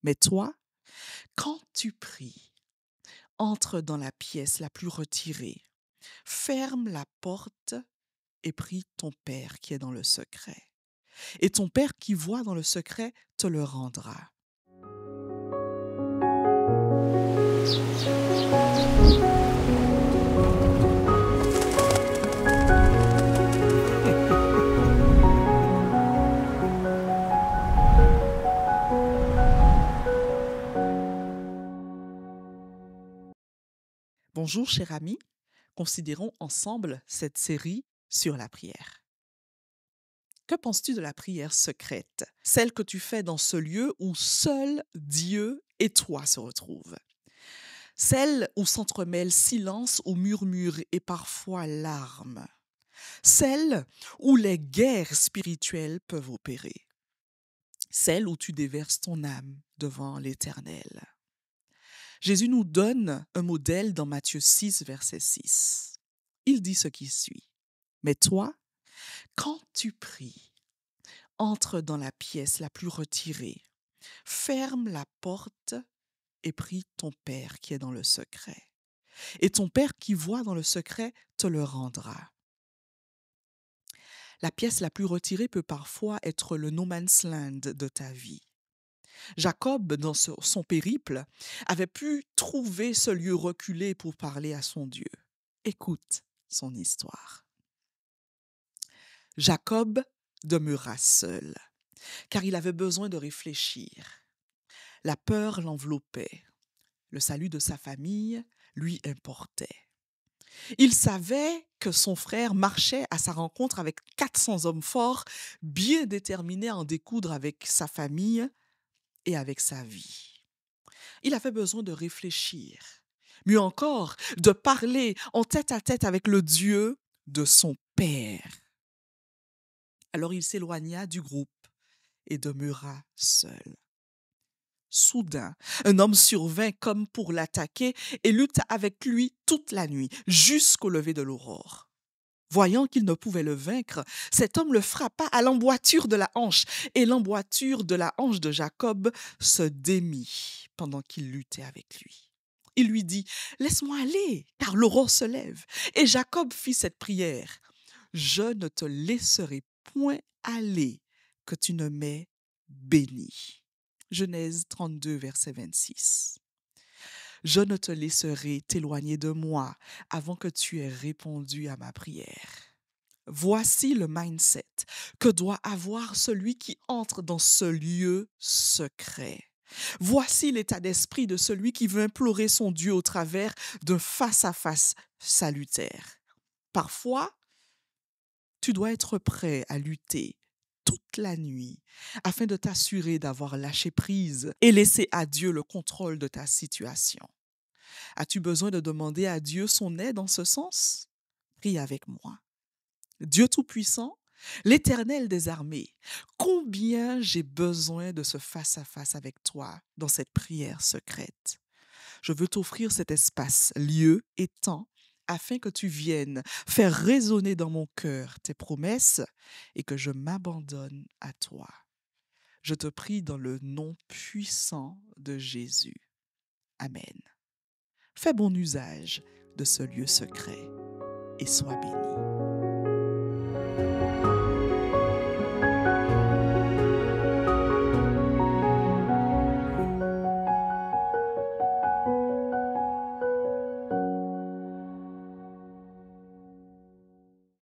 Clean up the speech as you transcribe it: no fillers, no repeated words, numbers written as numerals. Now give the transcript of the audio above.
Mais toi, quand tu pries, entre dans la pièce la plus retirée, ferme la porte et prie ton Père qui est dans le secret. Et ton Père qui voit dans le secret te le rendra. Bonjour cher ami, considérons ensemble cette série sur la prière. Que penses-tu de la prière secrète, celle que tu fais dans ce lieu où seul Dieu et toi se retrouvent? Celle où s'entremêlent silence ou murmure et parfois larmes. Celle où les guerres spirituelles peuvent opérer. Celle où tu déverses ton âme devant l'Éternel. Jésus nous donne un modèle dans Matthieu 6, verset 6. Il dit ce qui suit. Mais toi, quand tu pries, entre dans la pièce la plus retirée, ferme la porte et prie ton Père qui est dans le secret. Et ton Père qui voit dans le secret te le rendra. La pièce la plus retirée peut parfois être le no man's land de ta vie. Jacob, dans son périple, avait pu trouver ce lieu reculé pour parler à son Dieu. Écoute son histoire. Jacob demeura seul, car il avait besoin de réfléchir. La peur l'enveloppait. Le salut de sa famille lui importait. Il savait que son frère marchait à sa rencontre avec 400 hommes forts, bien déterminés à en découdre avec sa famille et avec sa vie. Il avait besoin de réfléchir, mieux encore, de parler en tête à tête avec le Dieu de son père. Alors il s'éloigna du groupe et demeura seul. Soudain, un homme survint comme pour l'attaquer et lutta avec lui toute la nuit, jusqu'au lever de l'aurore. Voyant qu'il ne pouvait le vaincre, cet homme le frappa à l'emboîture de la hanche, et l'emboîture de la hanche de Jacob se démit pendant qu'il luttait avec lui. Il lui dit, « Laisse-moi aller, car l'aurore se lève. » Et Jacob fit cette prière, « Je ne te laisserai point aller, que tu ne m'aies béni. » Genèse 32, verset 26. Je ne te laisserai t'éloigner de moi avant que tu aies répondu à ma prière. Voici le mindset que doit avoir celui qui entre dans ce lieu secret. Voici l'état d'esprit de celui qui veut implorer son Dieu au travers d'un face-à-face salutaire. Parfois, tu dois être prêt à lutter toute la nuit afin de t'assurer d'avoir lâché prise et laissé à Dieu le contrôle de ta situation. As-tu besoin de demander à Dieu son aide en ce sens? Prie avec moi. Dieu Tout-Puissant, l'Éternel des armées, combien j'ai besoin de ce face-à-face avec toi dans cette prière secrète. Je veux t'offrir cet espace, lieu et temps afin que tu viennes faire résonner dans mon cœur tes promesses et que je m'abandonne à toi. Je te prie dans le nom puissant de Jésus. Amen. Fais bon usage de ce lieu secret et sois béni.